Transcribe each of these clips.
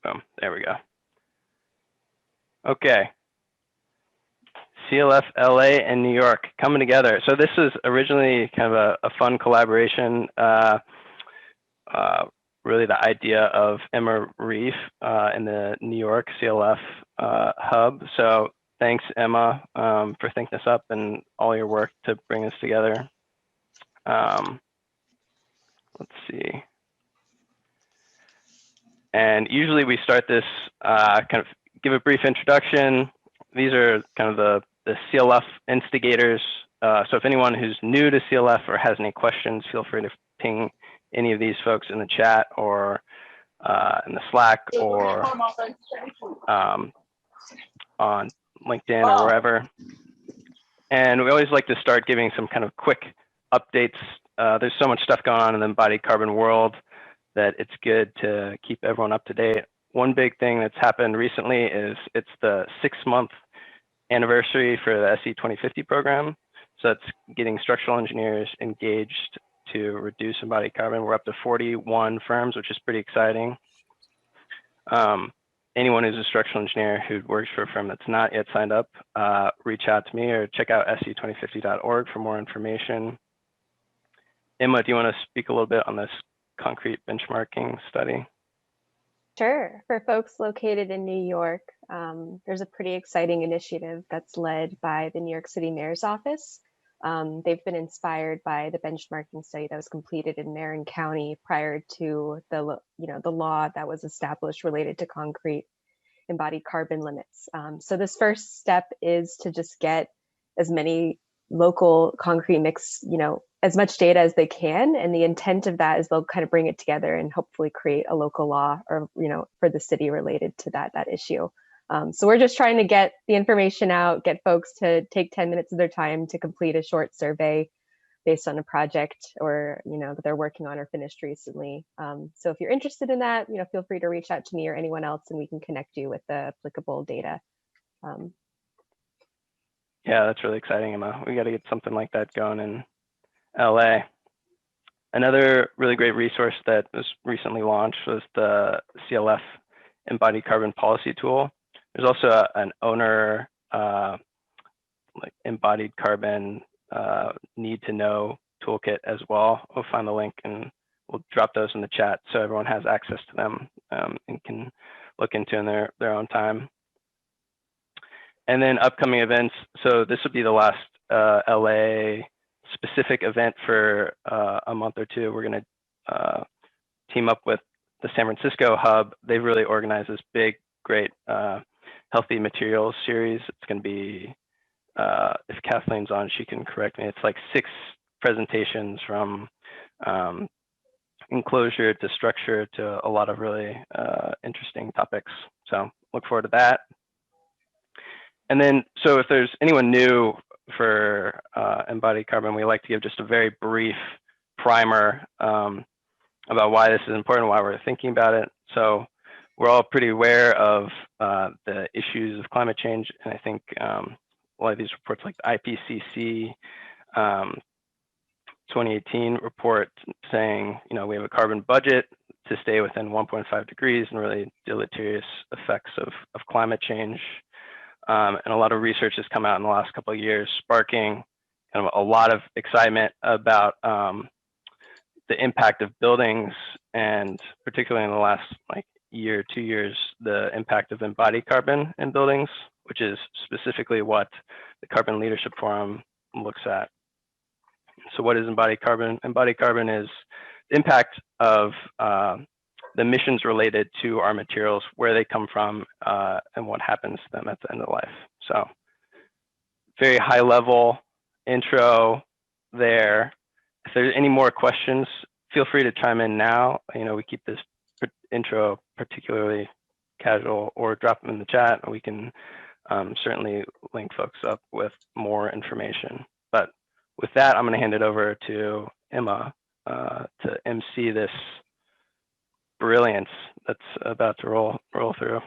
Boom, there we go. Okay. CLF-LA and New York coming together. So this is originally kind of a fun collaboration. Really the idea of Emma Reef in the New York CLF hub. So thanks, Emma, for thinking this up and all your work to bring this together. Let's see. And usually we start this kind of give a brief introduction. These are kind of the CLF instigators. So if anyone who's new to CLF or has any questions, feel free to ping any of these folks in the chat or in the Slack or on LinkedIn or wherever. And we always like to start giving some kind of quick updates. There's so much stuff going on in the embodied carbon world that it's good to keep everyone up to date. One big thing that's happened recently is it's the 6-month anniversary for the SE 2050 program. So that's getting structural engineers engaged to reduce embodied carbon. We're up to 41 firms, which is pretty exciting. Anyone who's a structural engineer who works for a firm that's not yet signed up, reach out to me or check out se2050.org for more information. Emma, do you want to speak a little bit on this concrete benchmarking study? Sure. For folks located in New York, there's a pretty exciting initiative that's led by the New York City Mayor's Office. They've been inspired by the benchmarking study that was completed in Marin County prior to the law that was established related to concrete embodied carbon limits. So this first step is to just get as many local concrete mix, as much data as they can. And the intent of that is they'll kind of bring it together and hopefully create a local law or, for the city related to that issue. So we're just trying to get the information out, get folks to take 10 minutes of their time to complete a short survey based on a project or, that they're working on or finished recently. So if you're interested in that, feel free to reach out to me or anyone else and we can connect you with the applicable data. Yeah, that's really exciting, Emma. We got to get something like that going in LA. Another really great resource that was recently launched was the CLF Embodied Carbon Policy Tool. There's also an owner embodied carbon need to know toolkit as well. We'll find the link and we'll drop those in the chat so everyone has access to them and can look into in their own time. And then upcoming events. So this would be the last LA specific event for a month or two. We're going to team up with the San Francisco hub. They've really organized this big, great healthy materials series. It's going to be, if Kathleen's on, she can correct me. It's like 6 presentations from enclosure to structure to a lot of really interesting topics. So look forward to that. And then, so if there's anyone new for embodied carbon, we like to give just a very brief primer about why this is important, why we're thinking about it. So we're all pretty aware of the issues of climate change. And I think a lot of these reports like the IPCC 2018 report saying, we have a carbon budget to stay within 1.5 degrees and really deleterious effects of climate change. And a lot of research has come out in the last couple of years, sparking kind of a lot of excitement about the impact of buildings, and particularly in the last year, 2 years, the impact of embodied carbon in buildings, which is specifically what the Carbon Leadership Forum looks at. So what is embodied carbon? Embodied carbon is the impact of the emissions related to our materials, where they come from, and what happens to them at the end of life. So very high level intro there. If there's any more questions, feel free to chime in now. We keep this intro particularly casual, or drop them in the chat and we can certainly link folks up with more information. But with that, I'm going to hand it over to Emma to MC this brilliance that's about to roll through.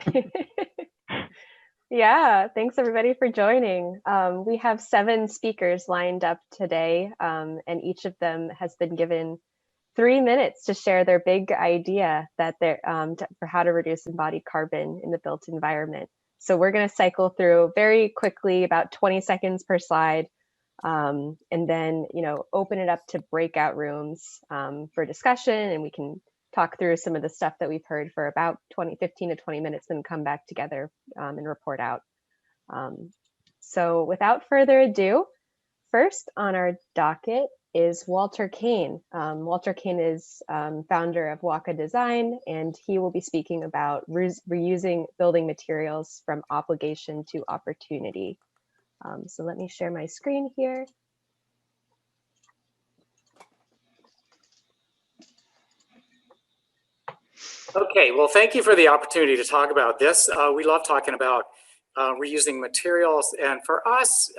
Yeah, thanks everybody for joining. We have 7 speakers lined up today, and each of them has been given 3 minutes to share their big idea that they're for how to reduce embodied carbon in the built environment. So we're going to cycle through very quickly, about 20 seconds per slide, and then open it up to breakout rooms for discussion, and we can talk through some of the stuff that we've heard for about 15 to 20 minutes, then come back together and report out. So without further ado, first on our docket is Walter Cain. Walter Cain is founder of WaCa Design, and he will be speaking about reusing building materials from obligation to opportunity. So let me share my screen here. Okay, well, thank you for the opportunity to talk about this. We love talking about reusing materials, and for us,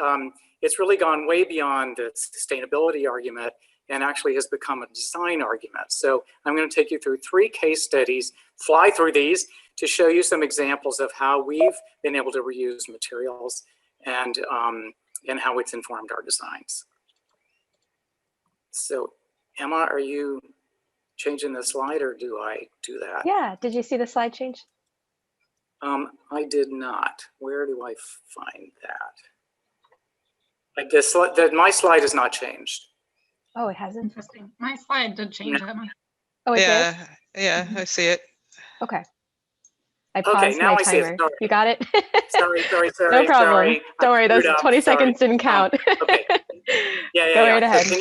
it's really gone way beyond the sustainability argument and actually has become a design argument. So I'm going to take you through 3 case studies, fly through these to show you some examples of how we've been able to reuse materials and how it's informed our designs. So Emma, are you changing the slide, or do I do that? Yeah, did you see the slide change? I did not. Where do I find that? My slide has not changed. Oh, it hasn't? Interesting. My slide did change, Emma. Oh, it did? Yeah, I see it. Okay. I paused now my I see it. timer. Sorry. You got it? Sorry. No problem. Sorry. Don't worry, those 20 seconds didn't count. Okay. Yeah. Go right ahead. So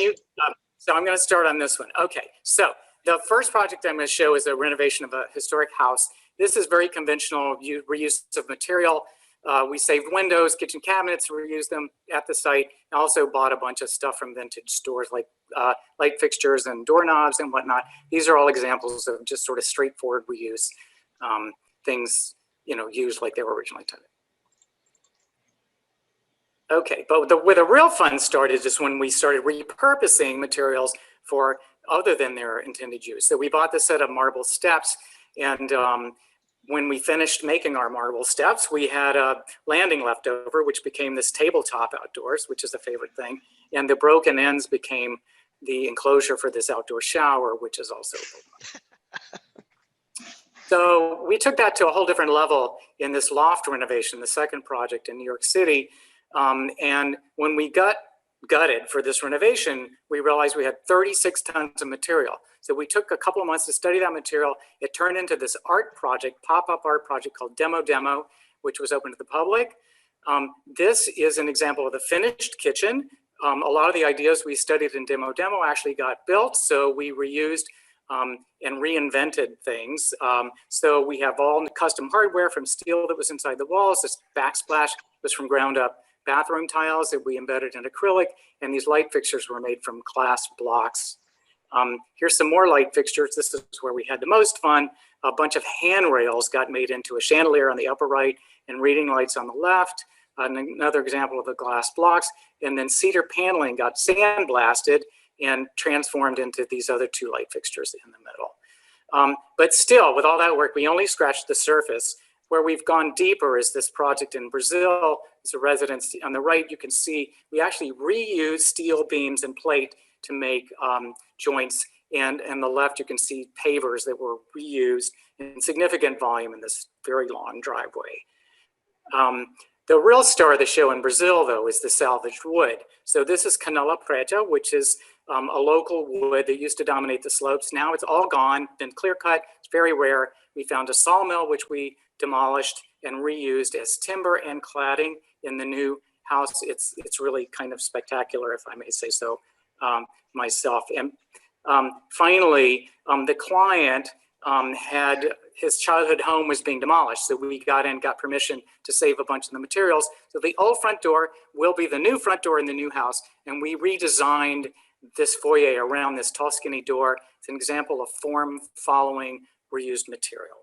so I'm going to start on this one. Okay. So the first project I'm going to show is a renovation of a historic house. This is very conventional reuse of material. We saved windows, kitchen cabinets, reused them at the site. I also bought a bunch of stuff from vintage stores like light fixtures and doorknobs and whatnot. These are all examples of just sort of straightforward reuse, things used like they were originally intended. Okay, but where the real fun started is when we started repurposing materials for other than their intended use. So we bought this set of marble steps, and when we finished making our marble steps, we had a landing left over, which became this tabletop outdoors, which is a favorite thing. And the broken ends became the enclosure for this outdoor shower, which is also So we took that to a whole different level in this loft renovation, the second project in New York City. And when we gutted for this renovation, we realized we had 36 tons of material. So we took a couple of months to study that material. It turned into this art project, pop-up art project called Demo, which was open to the public. This is an example of the finished kitchen. A lot of the ideas we studied in Demo actually got built, so we reused and reinvented things. So we have all custom hardware from steel that was inside the walls. This backsplash was from ground up bathroom tiles that we embedded in acrylic, and these light fixtures were made from glass blocks. Here's some more light fixtures. This is where we had the most fun. A bunch of handrails got made into a chandelier on the upper right and reading lights on the left. Another example of the glass blocks. And then cedar paneling got sandblasted and transformed into these other 2 light fixtures in the middle. But still, with all that work, we only scratched the surface. Where we've gone deeper is this project in Brazil. It's a residence. On the right, you can see we actually reuse steel beams and plate to make joints. And on the left, you can see pavers that were reused in significant volume in this very long driveway. The real star of the show in Brazil, though, is the salvaged wood. So this is Canela preta, which is a local wood that used to dominate the slopes. Now it's all gone, been clear cut. It's very rare. We found a sawmill, which we demolished and reused as timber and cladding in the new house. It's really kind of spectacular, if I may say so myself. And finally, the client had his childhood home was being demolished. So we got permission to save a bunch of the materials. So the old front door will be the new front door in the new house. And we redesigned this foyer around this tall, skinny door. It's an example of form following reused material.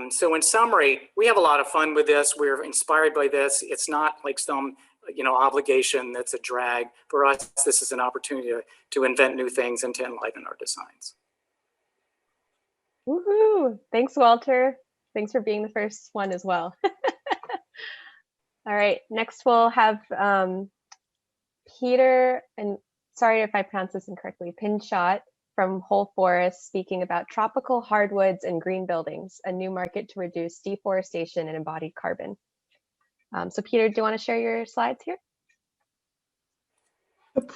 So in summary, we have a lot of fun with this. We're inspired by this. It's not like some obligation that's a drag. For us, this is an opportunity to invent new things and to enliven our designs. Woohoo! Thanks, Walter. Thanks for being the first one as well. All right, next we'll have Peter, and sorry if I pronounce this incorrectly, Pinchot from Whole Forest speaking about tropical hardwoods and green buildings, a new market to reduce deforestation and embodied carbon. So Peter, do you want to share your slides here? Yep.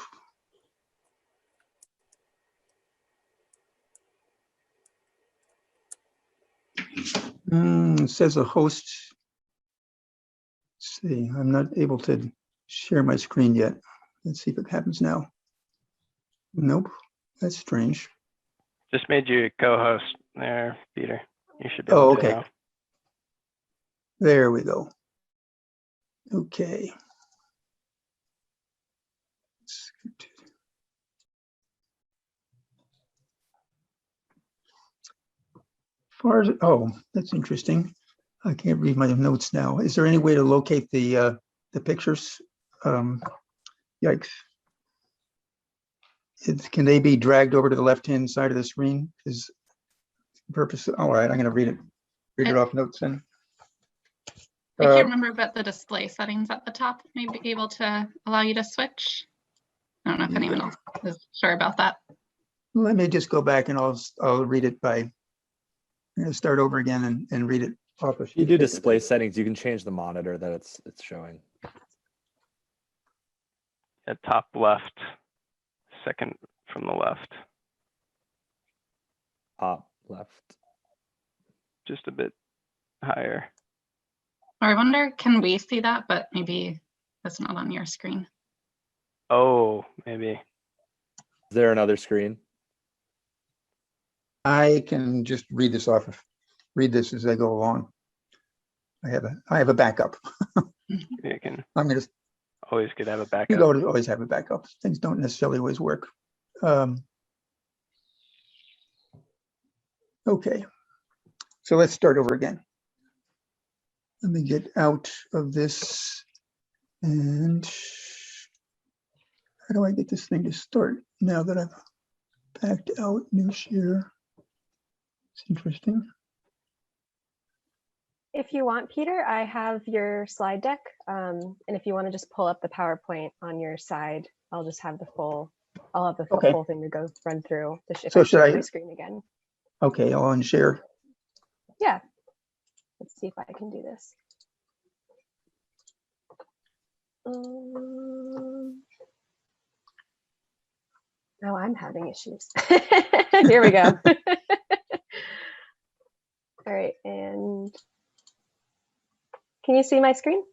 It says a host. Let's see, I'm not able to share my screen yet. Let's see if it happens now. Nope, that's strange. Just made you co-host there, Peter. You should be Oh, able to okay. now. There we go. Okay. Far as, oh, that's interesting. I can't read my notes now. Is there any way to locate the pictures? Yikes. Can they be dragged over to the left-hand side of the screen? Is purpose? All right, I'm going to read it off notes then. I can't remember, but the display settings at the top may be able to allow you to switch. I don't know if anyone else is sure about that. Let me just go back and I'll read it by, I'm going to start over again and read it off. If you do display settings, you can change the monitor that it's showing. At top left, second from the left. Top left. Just a bit higher. Or I wonder, can we see that, but maybe that's not on your screen? Oh, maybe. Is there another screen? I can just read this as I go along. I have a backup. You can I'm going to always good to have a You backup. always have a backup. Things don't necessarily always work. Okay, so let's start over again. Let me get out of this. And how do I get this thing to start now that I've backed out? New share. It's interesting. If you want, Peter, I have your slide deck. And if you want to just pull up the PowerPoint on your side, I'll just have the full, Okay. full thing to run through. If So I should share I- my screen again? Okay, I'll unshare. Yeah. Let's see if I can do this. Oh, I'm having issues. Here we go. All right, and can you see my screen?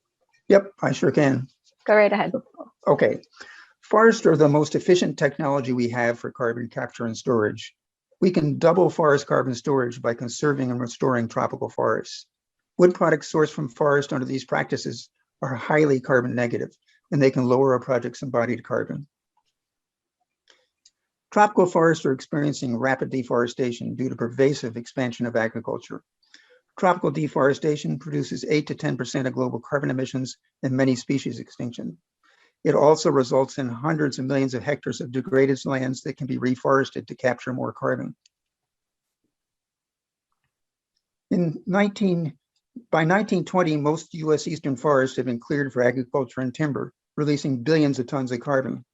Yep, I sure can. Go right ahead. Okay, forests are the most efficient technology we have for carbon capture and storage. We can double forest carbon storage by conserving and restoring tropical forests. Wood products sourced from forest under these practices are highly carbon negative, and they can lower a project's embodied carbon. Tropical forests are experiencing rapid deforestation due to pervasive expansion of agriculture. Tropical deforestation produces 8 to 10% of global carbon emissions and many species extinction. It also results in hundreds of millions of hectares of degraded lands that can be reforested to capture more carbon. By 1920, most US eastern forests had been cleared for agriculture and timber, releasing billions of tons of carbon.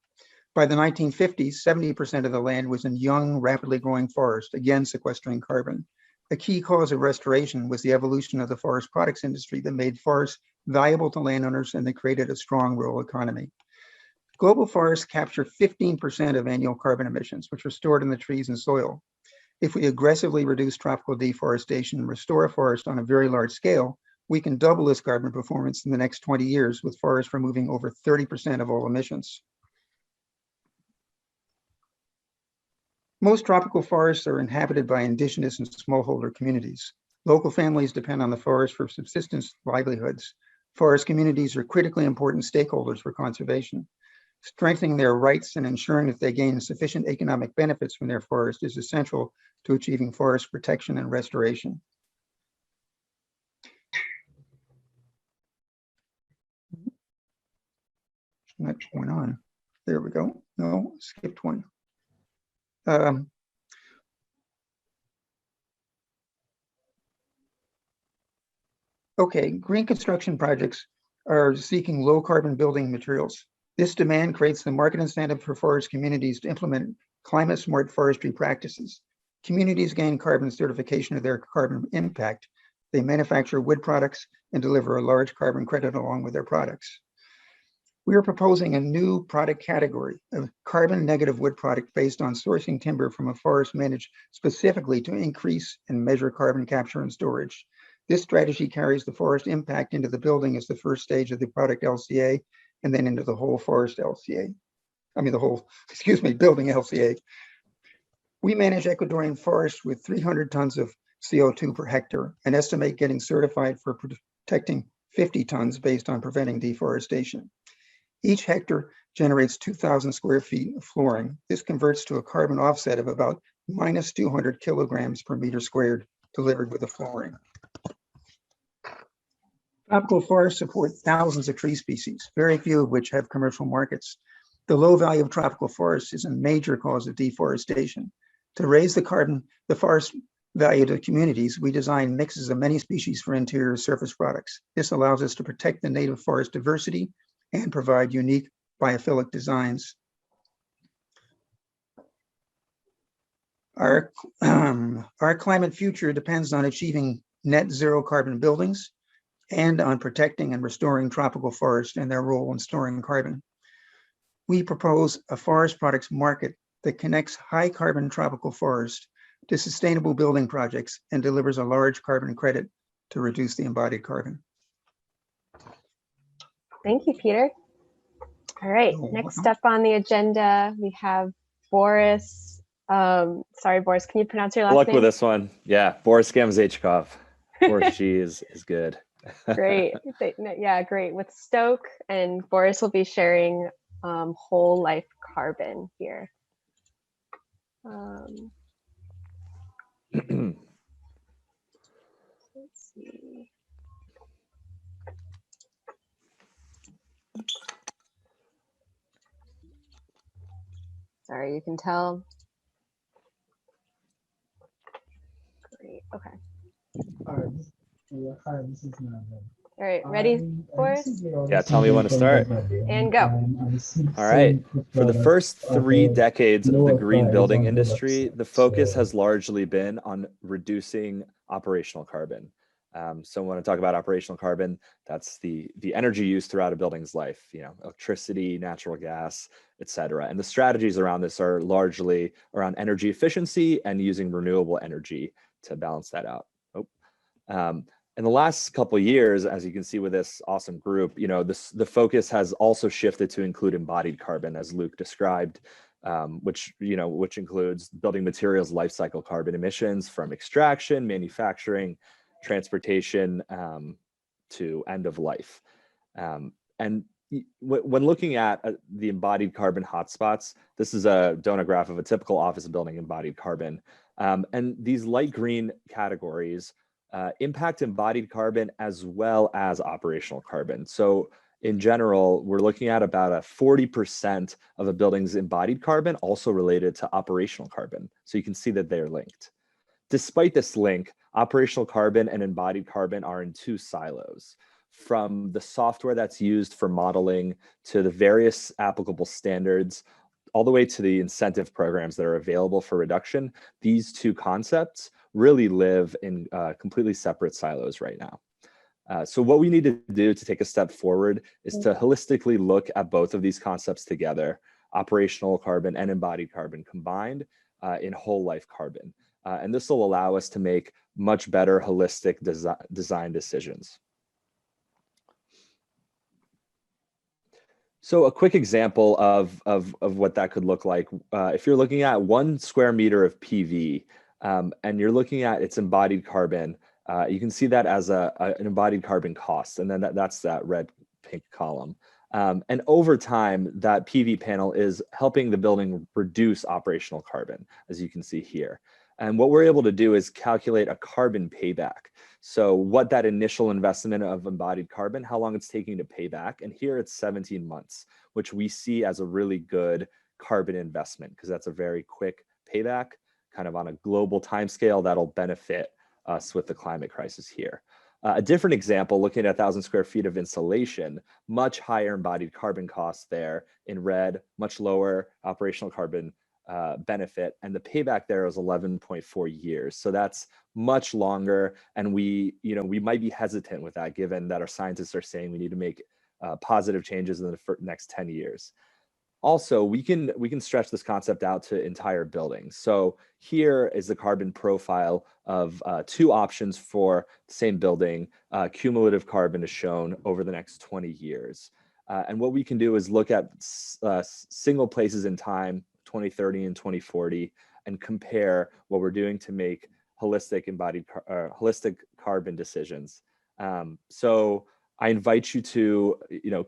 By the 1950s, 70% of the land was in young, rapidly growing forest, again sequestering carbon. A key cause of restoration was the evolution of the forest products industry that made forests valuable to landowners and that created a strong rural economy. Global forests capture 15% of annual carbon emissions, which are stored in the trees and soil. If we aggressively reduce tropical deforestation and restore a forest on a very large scale, we can double this carbon performance in the next 20 years, with forests removing over 30% of all emissions. Most tropical forests are inhabited by indigenous and smallholder communities. Local families depend on the forest for subsistence livelihoods. Forest communities are critically important stakeholders for conservation. Strengthening their rights and ensuring that they gain sufficient economic benefits from their forest is essential to achieving forest protection and restoration. What's going on? There we go. No, skipped one. Okay, green construction projects are seeking low carbon building materials. This demand creates the market incentive for forest communities to implement climate smart forestry practices. Communities gain carbon certification of their carbon impact. They manufacture wood products and deliver a large carbon credit along with their products. We are proposing a new product category, a carbon negative wood product based on sourcing timber from a forest managed specifically to increase and measure carbon capture and storage. This strategy carries the forest impact into the building as the first stage of the product LCA, and then into the whole forest LCA. I mean, the whole, building LCA. We manage Ecuadorian forests with 300 tons of CO2 per hectare and estimate getting certified for protecting 50 tons based on preventing deforestation. Each hectare generates 2,000 square feet of flooring. This converts to a carbon offset of about minus 200 kilograms per meter squared delivered with the flooring. Tropical forests support thousands of tree species, very few of which have commercial markets. The low value of tropical forests is a major cause of deforestation. To raise the forest value to communities, we design mixes of many species for interior surface products. This allows us to protect the native forest diversity and provide unique biophilic designs. Our climate future depends on achieving net zero carbon buildings and on protecting and restoring tropical forests and their role in storing carbon. We propose a forest products market that connects high carbon tropical forest to sustainable building projects and delivers a large carbon credit to reduce the embodied carbon. Thank you, Peter. All right, next up on the agenda, we have Boris. Sorry, Boris, can you pronounce your last name? Good luck with this one. Yeah, Boris Gamazaychikov. Boris G is good. Great. Yeah, great. With Stok, and Boris will be sharing whole life carbon here. Let's see. Sorry, you can tell. Great. Okay. Hi, this is All right, ready, Boris? Yeah, tell me when to start. And go. All right. For the first 3 decades of the green building industry, the focus has largely been on reducing operational carbon. So when I talk about operational carbon, that's the energy used throughout a building's life, electricity, natural gas, et cetera. And the strategies around this are largely around energy efficiency and using renewable energy to balance that out. In the last couple of years, as you can see with this awesome group, the focus has also shifted to include embodied carbon, as Luke described, which includes building materials life cycle carbon emissions from extraction, manufacturing, transportation to end of life. And when looking at the embodied carbon hotspots, this is a donut graph of a typical office building embodied carbon. And these light green categories impact embodied carbon as well as operational carbon. So in general, we're looking at about a 40% of a building's embodied carbon also related to operational carbon. So you can see that they're linked. Despite this link, operational carbon and embodied carbon are in 2 silos. From the software that's used for modeling to the various applicable standards, all the way to the incentive programs that are available for reduction, these 2 concepts really live in completely separate silos right now. So what we need to do to take a step forward is to holistically look at both of these concepts together, operational carbon and embodied carbon combined in whole life carbon. And this will allow us to make much better holistic design decisions. So a quick example of what that could look like, if you're looking at 1 square meter of PV, and you're looking at its embodied carbon, you can see that as an embodied carbon cost, and then that's that red pink column. And over time, that PV panel is helping the building reduce operational carbon, as you can see here. And what we're able to do is calculate a carbon payback. So what that initial investment of embodied carbon, how long it's taking to pay back. And here it's 17 months, which we see as a really good carbon investment because that's a very quick payback, kind of on a global timescale that'll benefit us with the climate crisis here. A different example, looking at 1,000 square feet of insulation, much higher embodied carbon costs there in red, much lower operational carbon benefit, and the payback there is 11.4 years. So that's much longer, and we might be hesitant with that, given that our scientists are saying we need to make positive changes in the next 10 years. Also, we can stretch this concept out to entire buildings. So here is the carbon profile of 2 options for the same building. Cumulative carbon is shown over the next 20 years. And what we can do is look at single places in time, 2030 and 2040, and compare what we're doing to make holistic holistic carbon decisions. So I invite you to,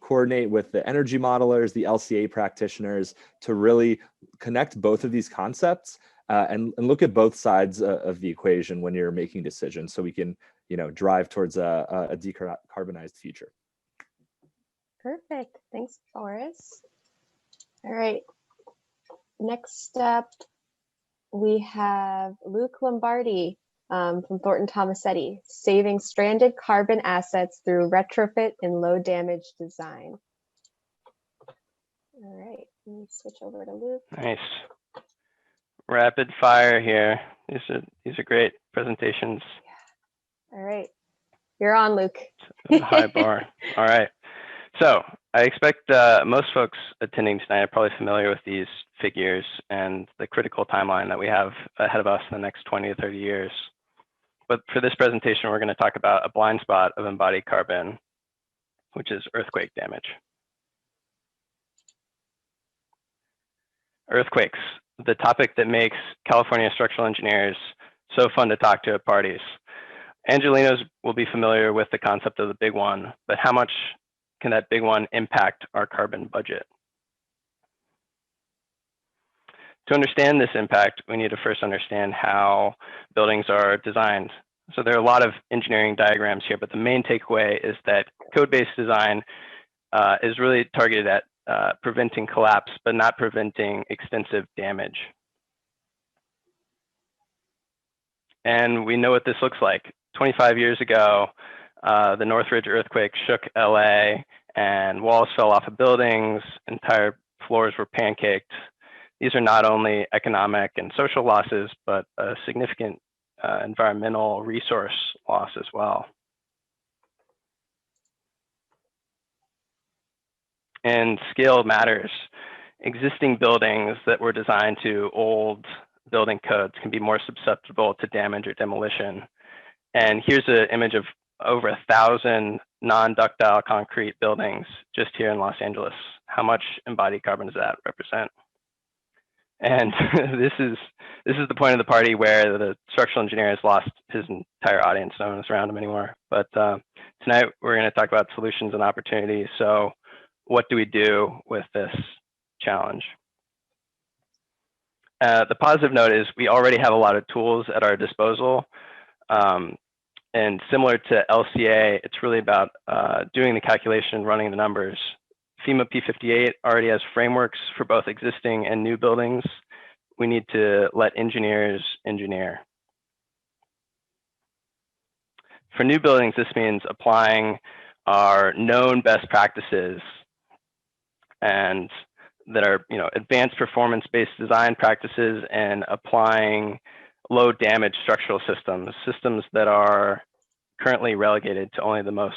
coordinate with the energy modelers, the LCA practitioners, to really connect both of these concepts and look at both sides of the equation when you're making decisions, so we can, drive towards a decarbonized future. Perfect. Thanks, Boris. All right. Next up, we have Luke Lombardi from Thornton Tomasetti, saving stranded carbon assets through retrofit and low damage design. All right, let me switch over to Luke. Nice. Rapid fire here. These are great presentations. All right, you're on, Luke. High bar. All right. So I expect most folks attending tonight are probably familiar with these figures and the critical timeline that we have ahead of us in the next 20 to 30 years. But for this presentation, we're going to talk about a blind spot of embodied carbon, which is earthquake damage. Earthquakes, the topic that makes California structural engineers so fun to talk to at parties. Angelenos will be familiar with the concept of the big one, but how much can that big one impact our carbon budget? To understand this impact, we need to first understand how buildings are designed. So there are a lot of engineering diagrams here, but the main takeaway is that code-based design is really targeted at preventing collapse, but not preventing extensive damage. And we know what this looks like. 25 years ago, the Northridge earthquake shook LA and walls fell off of buildings, entire floors were pancaked. These are not only economic and social losses, but a significant environmental resource loss as well. And scale matters. Existing buildings that were designed to old building codes can be more susceptible to damage or demolition. And here's an image of over 1,000 non-ductile concrete buildings just here in Los Angeles. How much embodied carbon does that represent? And this is the point of the party where the structural engineer has lost his entire audience. No one is around him anymore. But tonight we're going to talk about solutions and opportunities. So what do we do with this challenge? The positive note is we already have a lot of tools at our disposal. And similar to LCA, it's really about doing the calculation, running the numbers. FEMA P58 already has frameworks for both existing and new buildings. We need to let engineers engineer. For new buildings, this means applying our known best practices and that are advanced performance-based design practices, and applying low damage structural systems that are currently relegated to only the most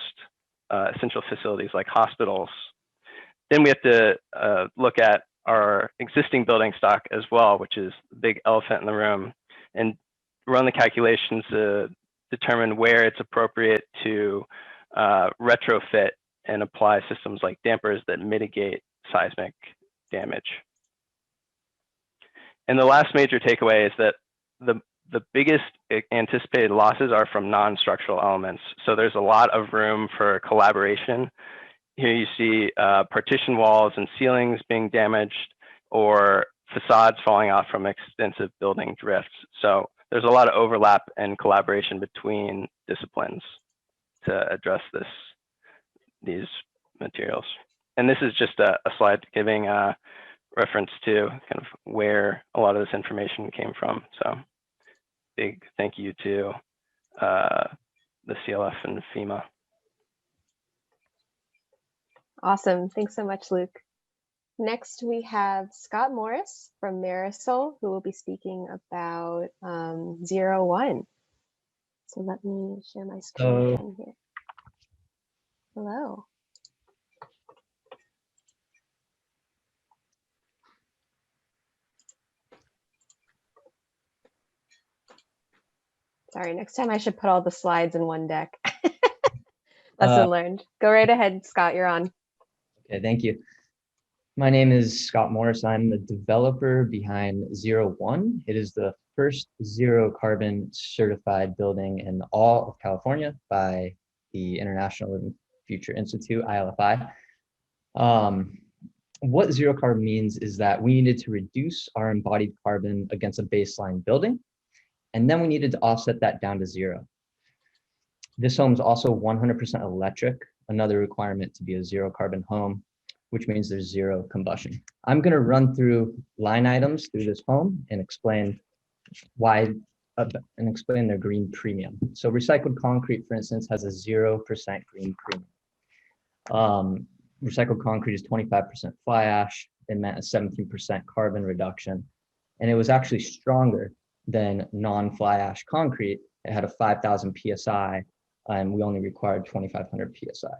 essential facilities like hospitals. Then we have to look at our existing building stock as well, which is the big elephant in the room, and run the calculations to determine where it's appropriate to retrofit and apply systems like dampers that mitigate seismic damage. And the last major takeaway is that the biggest anticipated losses are from non-structural elements. So there's a lot of room for collaboration. Here you see partition walls and ceilings being damaged, or facades falling off from extensive building drifts. So there's a lot of overlap and collaboration between disciplines to address these materials. And this is just a slide giving reference to kind of where a lot of this information came from. So big thank you to the CLF and FEMA. Awesome. Thanks so much, Luke. Next, we have Scott Morris from MariSol, who will be speaking about 01. So let me share my screen again here. Hello. Sorry, next time I should put all the slides in one deck. Lesson learned. Go right ahead, Scott, you're on. Okay, thank you. My name is Scott Morris. I'm the developer behind 01. It is the first zero carbon certified building in all of California by the International Living Future Institute, ILFI. What zero carbon means is that we needed to reduce our embodied carbon against a baseline building, and then we needed to offset that down to zero. This home is also 100% electric, another requirement to be a zero carbon home, which means there's zero combustion. I'm going to run through line items through this home and explain why and explain their green premium. So recycled concrete, for instance, has a 0% green premium. Recycled concrete is 25% fly ash. It meant a 17% carbon reduction. And it was actually stronger than non-fly ash concrete. It had a 5,000 PSI, and we only required 2,500 PSI.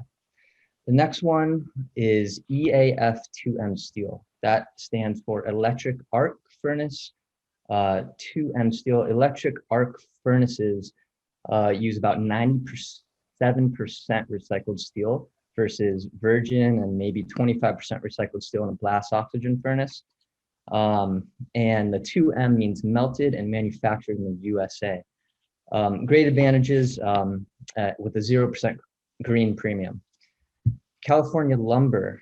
The next one is EAF2M steel. That stands for electric arc furnace 2M steel. Electric arc furnaces use about 97% recycled steel versus virgin and maybe 25% recycled steel in a blast oxygen furnace. And the 2M means melted and manufactured in the USA. Great advantages with a 0% green premium. California lumber,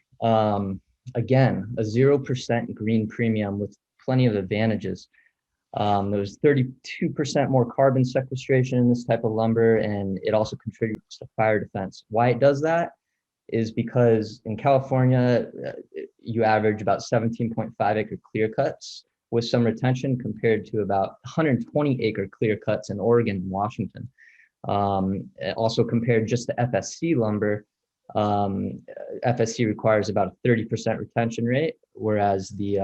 again, a 0% green premium with plenty of advantages. There's 32% more carbon sequestration in this type of lumber, and it also contributes to fire defense. Why it does that is because in California, you average about 17.5 acre clear cuts with some retention compared to about 120 acre clear cuts in Oregon and Washington. Also compared just to FSC lumber, FSC requires about a 30% retention rate, whereas the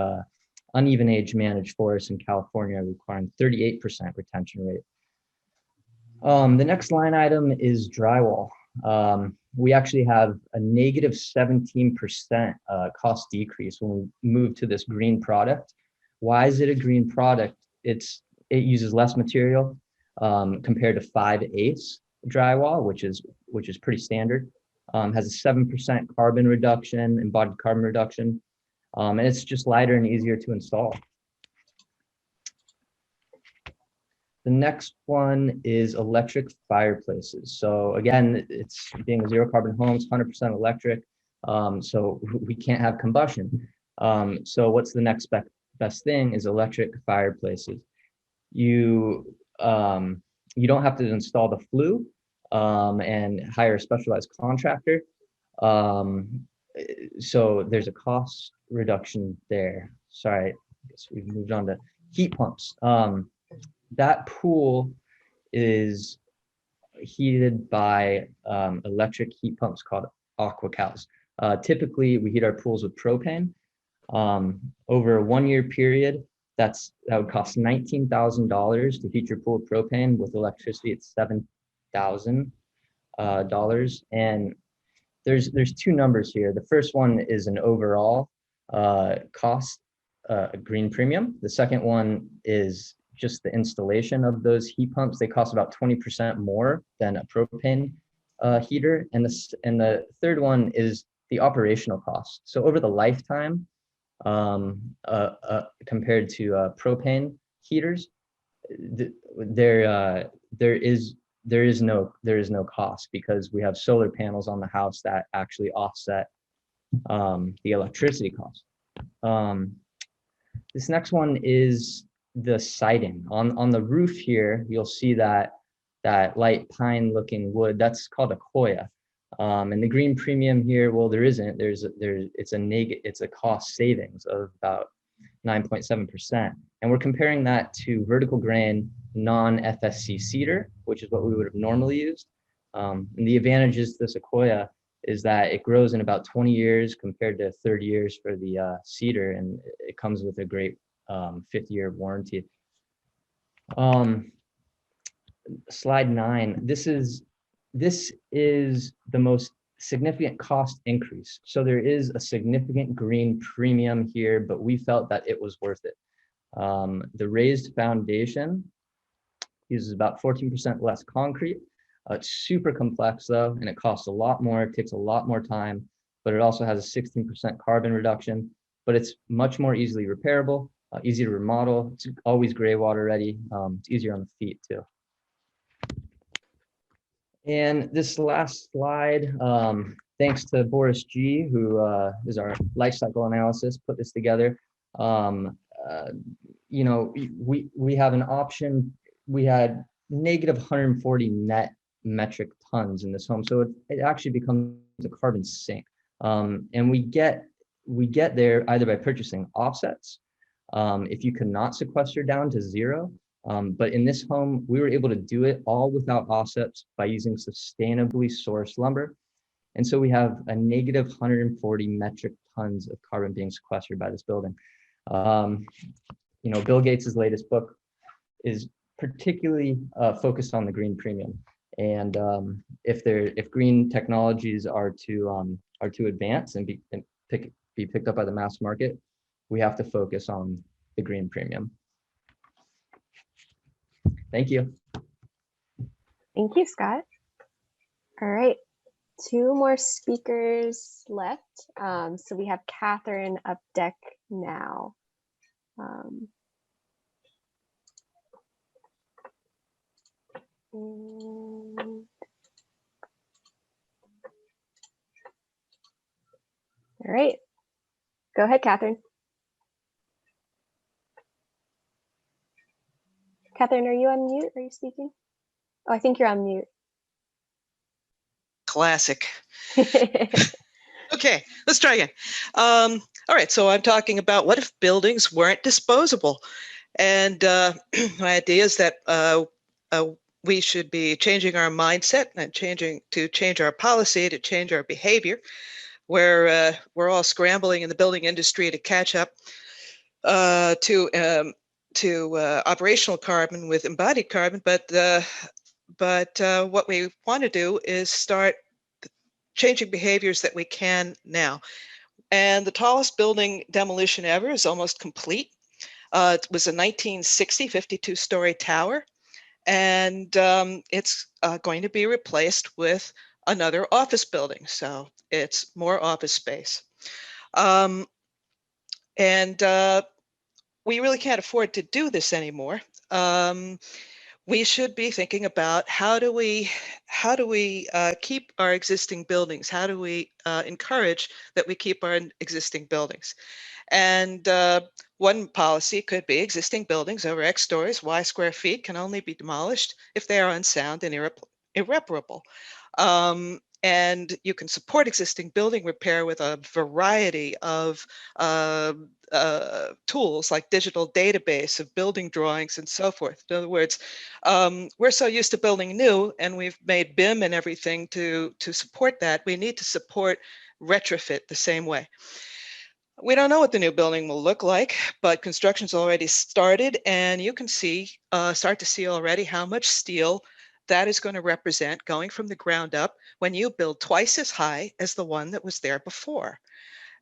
uneven age managed forests in California are requiring 38% retention rate. The next line item is drywall. We actually have a negative 17% cost decrease when we move to this green product. Why is it a green product? It uses less material compared to 5/8 drywall, which is pretty standard. Has a 7% carbon reduction, embodied carbon reduction, and it's just lighter and easier to install. The next one is electric fireplaces. So again, it's being a zero carbon home, it's 100% electric, so we can't have combustion. So what's the next best thing is electric fireplaces. You don't have to install the flue and hire a specialized contractor. So there's a cost reduction there. Sorry, I guess we've moved on to heat pumps. That pool is heated by electric heat pumps called aqua cows. Typically, we heat our pools with propane. Over a 1 year period, that would cost $19,000 to heat your pool with propane. With electricity, it's $7,000. And there's two numbers here. The first one is an overall cost, green premium. The second one is just the installation of those heat pumps. They cost about 20% more than a propane heater. And the third one is the operational cost. So over the lifetime, compared to propane heaters, there is no cost because we have solar panels on the house that actually offset the electricity cost. This next one is the siding. On the roof here, you'll see that light pine looking wood, that's called a koya. And the green premium here, well, there isn't. It's a cost savings of about 9.7%. And we're comparing that to vertical grain non-FSC cedar, which is what we would have normally used. And the advantages to Sequoia is that it grows in about 20 years compared to 30 years for the cedar, and it comes with a great 50-year warranty. Slide 9. This is the most significant cost increase. So there is a significant green premium here, but we felt that it was worth it. The raised foundation uses about 14% less concrete. It's super complex though, and it costs a lot more. It takes a lot more time, but it also has a 16% carbon reduction, but it's much more easily repairable, easy to remodel. It's always gray water ready. It's easier on the feet too. And this last slide, thanks to Boris G, who is our life cycle analysis, put this together. You know, we have an option. We had negative 140 net metric tons in this home, so it actually becomes a carbon sink. And we get there either by purchasing offsets, if you cannot sequester down to 0. But in this home, we were able to do it all without offsets by using sustainably sourced lumber. And so we have a negative 140 metric tons of carbon being sequestered by this building. You know, Bill Gates's latest book is particularly focused on the green premium. And if green technologies are to advance and be picked up by the mass market, we have to focus on the green premium. Thank you. Thank you, Scott. All right, 2 more speakers left. So we have Catherine up deck now. All right, go ahead, Catherine. Catherine, are you on mute? Are you speaking? Oh, I think you're on mute. Classic. Okay, let's try again. All right, so I'm talking about what if buildings weren't disposable? And my idea is that we should be changing our mindset and change our policy, to change our behavior, where we're all scrambling in the building industry to catch up to operational carbon with embodied carbon, but what we want to do is start changing behaviors that we can now. And the tallest building demolition ever is almost complete. It was a 1960 52-story tower, and it's going to be replaced with another office building, so it's more office space. We really can't afford to do this anymore. We should be thinking about how do we keep our existing buildings? How do we encourage that we keep our existing buildings? And one policy could be existing buildings over X stories, Y square feet can only be demolished if they are unsound and irreparable. And you can support existing building repair with a variety of tools like digital database of building drawings and so forth. In other words, we're so used to building new, and we've made BIM and everything to support that. We need to support retrofit the same way. We don't know what the new building will look like, but construction's already started, and you can start to see already how much steel that is going to represent going from the ground up when you build twice as high as the one that was there before.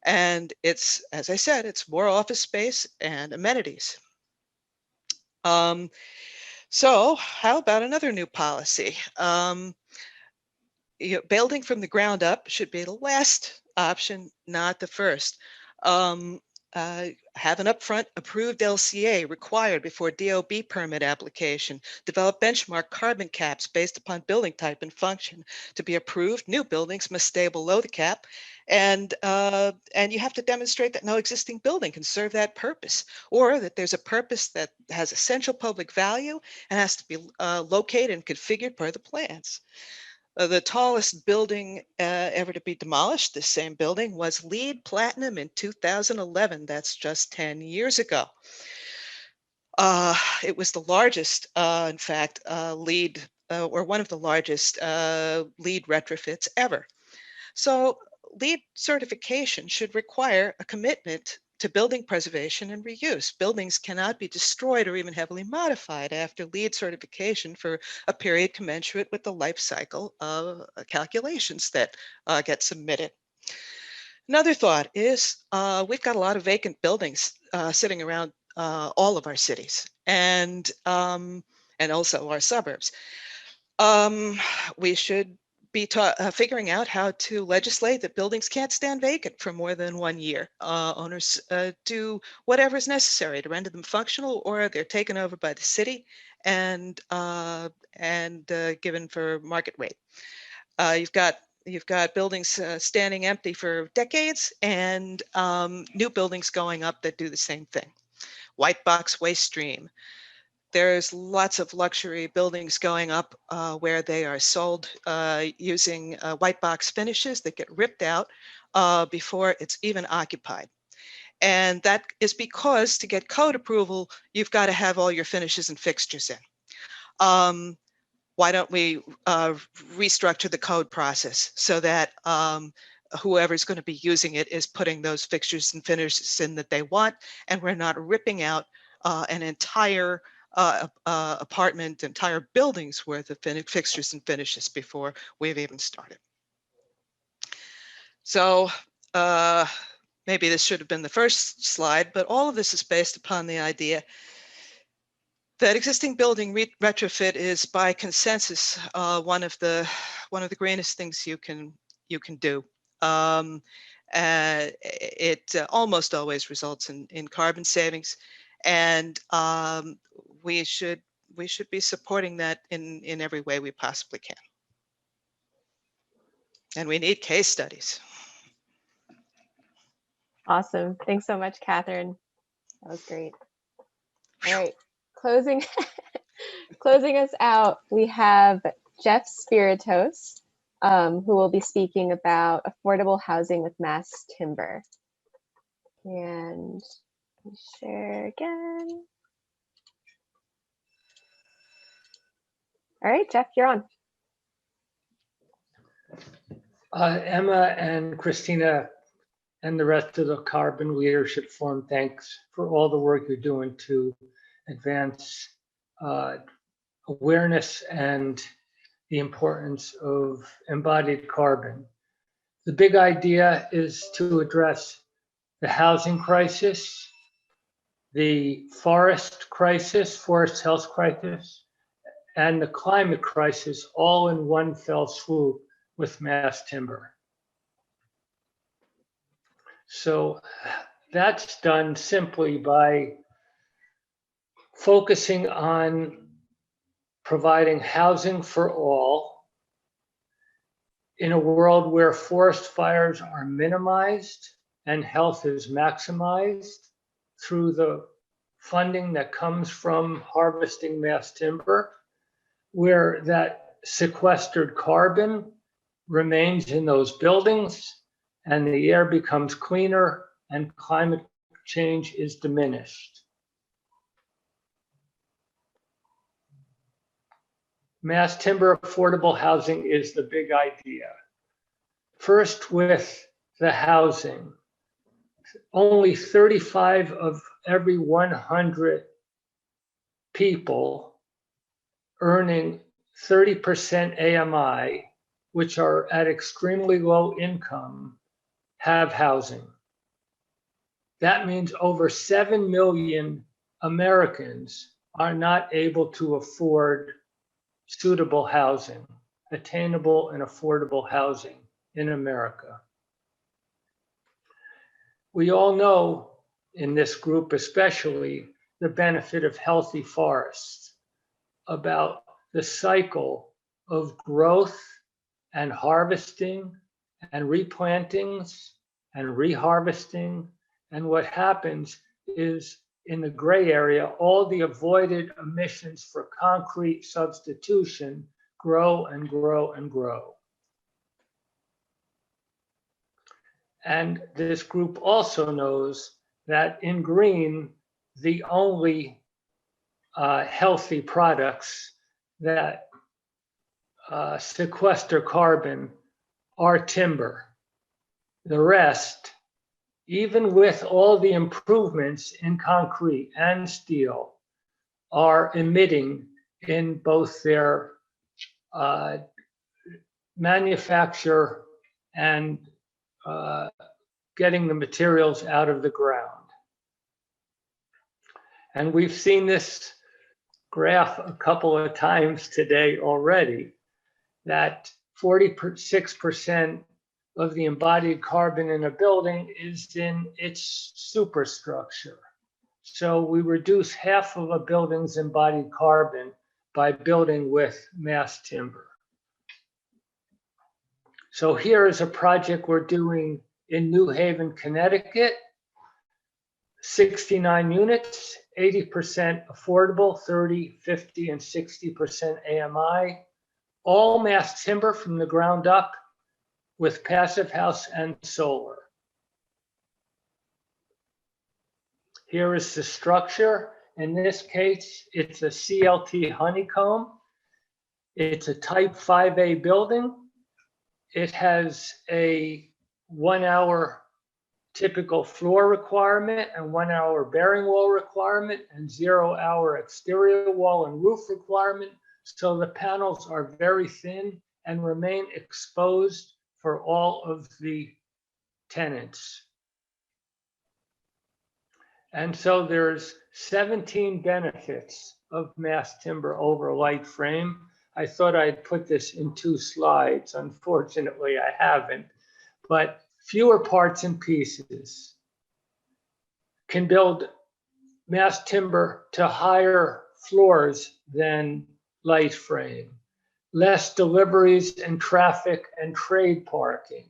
And it's, as I said, it's more office space and amenities. So how about another new policy? Building from the ground up should be the last option, not the first. Have an upfront approved LCA required before DOB permit application. Develop benchmark carbon caps based upon building type and function. To be approved, new buildings must stay below the cap, and you have to demonstrate that no existing building can serve that purpose, or that there's a purpose that has essential public value and has to be located and configured per the plans. The tallest building ever to be demolished, this same building, was LEED Platinum in 2011. That's just 10 years ago. It was the largest, in fact, LEED, or one of the largest LEED retrofits ever. So LEED certification should require a commitment to building preservation and reuse. Buildings cannot be destroyed or even heavily modified after LEED certification for a period commensurate with the life cycle of calculations that get submitted. Another thought is we've got a lot of vacant buildings sitting around all of our cities and also our suburbs. We should be figuring out how to legislate that buildings can't stand vacant for more than 1 year. Owners do whatever is necessary to render them functional, or they're taken over by the city and given for market rate. You've got buildings standing empty for decades and new buildings going up that do the same thing. White box waste stream. There's lots of luxury buildings going up where they are sold using white box finishes that get ripped out before it's even occupied. And that is because to get code approval, you've got to have all your finishes and fixtures in. Why don't we restructure the code process so that whoever's going to be using it is putting those fixtures and finishes in that they want, and we're not ripping out an entire apartment, entire building's worth of fixtures and finishes before we've even started. So maybe this should have been the first slide, but all of this is based upon the idea that existing building retrofit is by consensus one of the greenest things you can do. It almost always results in carbon savings, and we should be supporting that in every way we possibly can. And we need case studies. Awesome. Thanks so much, Catherine. That was great. All right, closing us out, we have Jeff Spiritos, who will be speaking about affordable housing with mass timber. And let me share again. All right, Jeff, you're on. Emma and Christina and the rest of the Carbon Leadership Forum, thanks for all the work you're doing to advance awareness and the importance of embodied carbon. The big idea is to address the housing crisis, the forest crisis, forest health crisis, and the climate crisis all in one fell swoop with mass timber. So that's done simply by focusing on providing housing for all in a world where forest fires are minimized and health is maximized through the funding that comes from harvesting mass timber, where that sequestered carbon remains in those buildings and the air becomes cleaner and climate change is diminished. Mass timber affordable housing is the big idea. First, with the housing, only 35 of every 100 people earning 30% AMI, which are at extremely low income, have housing. That means over 7 million Americans are not able to afford suitable housing, attainable and affordable housing in America. We all know, in this group especially, the benefit of healthy forests, about the cycle of growth and harvesting and replantings and reharvesting. And what happens is, in the gray area, all the avoided emissions for concrete substitution grow and grow and grow. And this group also knows that in green, the only healthy products that sequester carbon are timber. The rest, even with all the improvements in concrete and steel, are emitting in both their manufacture and getting the materials out of the ground. And we've seen this graph a couple of times today already, that 46% of the embodied carbon in a building is in its superstructure. So we reduce half of a building's embodied carbon by building with mass timber. So here is a project we're doing in New Haven, Connecticut. 69 units, 80% affordable, 30, 50, and 60% AMI. All mass timber from the ground up with passive house and solar. Here is the structure. In this case, it's a CLT honeycomb. It's a type 5A building. It has a 1 hour typical floor requirement and 1 hour bearing wall requirement and 0 hour exterior wall and roof requirement. So the panels are very thin and remain exposed for all of the tenants. And so there's 17 benefits of mass timber over light frame. I thought I'd put this in 2 slides. Unfortunately, I haven't. But fewer parts and pieces can build mass timber to higher floors than light frame. Less deliveries and traffic and trade parking.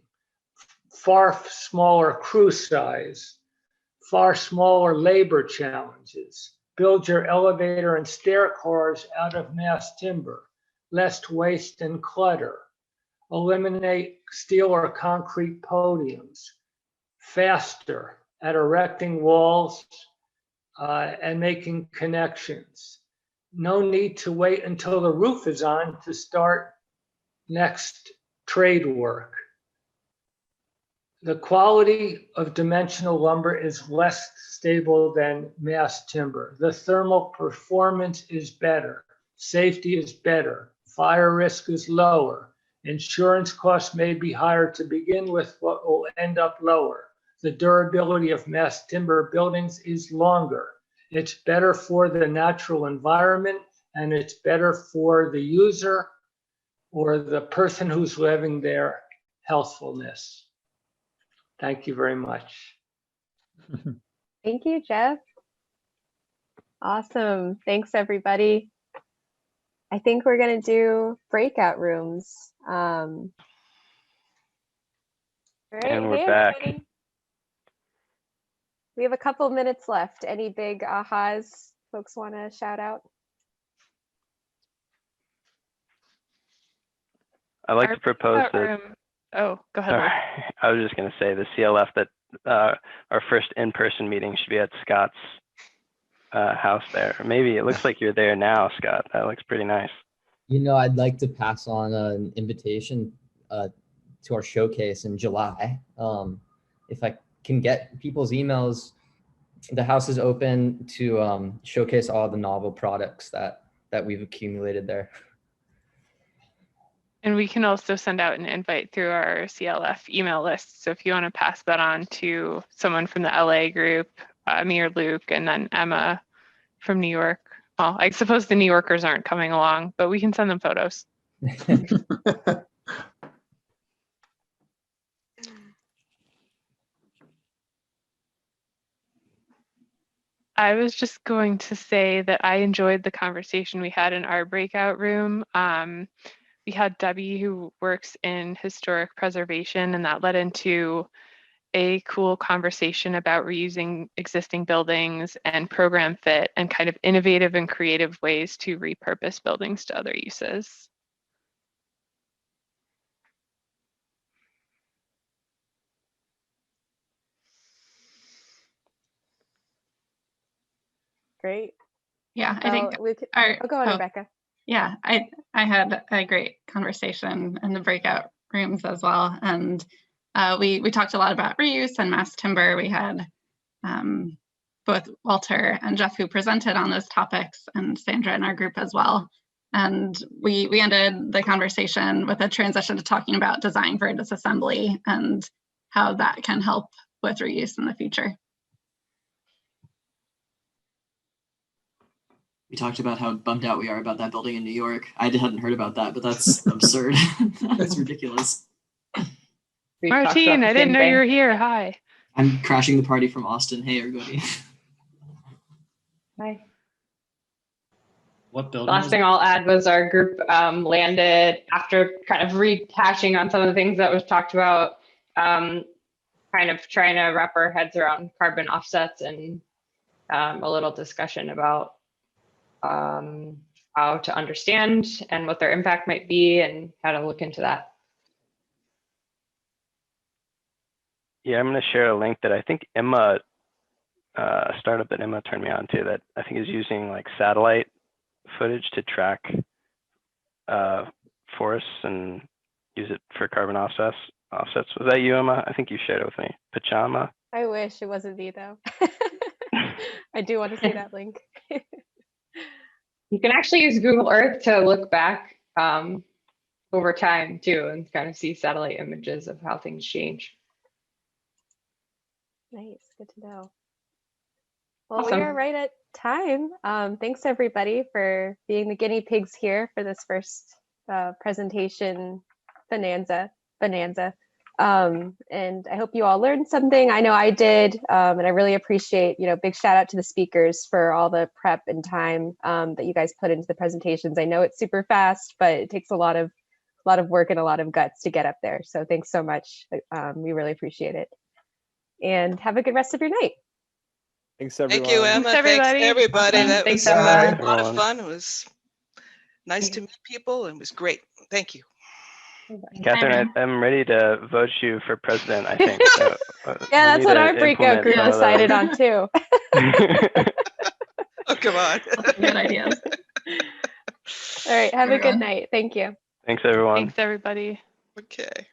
Far smaller crew size. Far smaller labor challenges. Build your elevator and stair cars out of mass timber. Less waste and clutter. Eliminate steel or concrete podiums. Faster at erecting walls and making connections. No need to wait until the roof is on to start next trade work. The quality of dimensional lumber is less stable than mass timber. The thermal performance is better. Safety is better. Fire risk is lower. Insurance costs may be higher to begin with, but will end up lower. The durability of mass timber buildings is longer. It's better for the natural environment, and it's better for the user or the person who's living there, healthfulness. Thank you very much. Thank you, Jeff. Awesome. Thanks, everybody. I think we're going to do breakout rooms. All right, And we're hey, back. everybody. We have a couple minutes left. Any big ahas folks want to shout out? I'd like to propose that. Oh, go ahead. Lloyd. I was just going to say the CLF that our first in-person meeting should be at Scott's house there. Maybe it looks like you're there now, Scott. That looks pretty nice. You know, I'd like to pass on an invitation to our showcase in July. If I can get people's emails, the house is open to showcase all the novel products that we've accumulated there. And we can also send out an invite through our CLF email list. So if you want to pass that on to someone from the LA group, me or Luke, and then Emma from New York. Well, I suppose the New Yorkers aren't coming along, but we can send them photos. I was just going to say that I enjoyed the conversation we had in our breakout room. We had Debbie, who works in historic preservation, and that led into a cool conversation about reusing existing buildings and program fit and kind of innovative and creative ways to repurpose buildings to other uses. Great. Yeah, I think we could, go on, Rebecca. Yeah, I had a great conversation in the breakout rooms as well. And we talked a lot about reuse and mass timber. We had both Walter and Jeff who presented on those topics, and Sandra in our group as well. And we ended the conversation with a transition to talking about design for disassembly and how that can help with reuse in the future. We talked about how bummed out we are about that building in New York. I hadn't heard about that, but that's absurd. That's ridiculous. Martine, I didn't know you were here. Hi. I'm crashing the party from Austin. Hey, everybody. Hi. What building? The last thing I'll add was our group landed after kind of rehashing on some of the things that was talked about, kind of trying to wrap our heads around carbon offsets and a little discussion about how to understand and what their impact might be and how to look into that. Yeah, I'm going to share a link that I think Emma, a startup that Emma turned me on to, that I think is using like satellite footage to track forests and use it for carbon offsets. Was that you, Emma? I think you shared it with me. Pachama? I wish it wasn't me though. I do want to see that link. You can actually use Google Earth to look back over time too and kind of see satellite images of how things change. Nice, good to know. Well, Awesome. we are right at time. Thanks everybody for being the guinea pigs here for this first presentation bonanza. And I hope you all learned something. I know I did, and I really appreciate, big shout out to the speakers for all the prep and time that you guys put into the presentations. I know it's super fast, but it takes a lot of work and a lot of guts to get up there. So thanks so much. We really appreciate it. And have a good rest of your night. Thanks, everyone. Thank you, Emma. Thanks, everybody. Everybody. Awesome. That Thanks, was Emma. a lot of fun. It was nice to meet people and it was great. Thank you. Catherine, I'm ready to vote you for president, I think. So, Yeah, that's what our breakout group decided on too. Oh, come on. Good ideas. All right, have a good night. Thank you. Thanks, everyone. Thanks, everybody. Okay.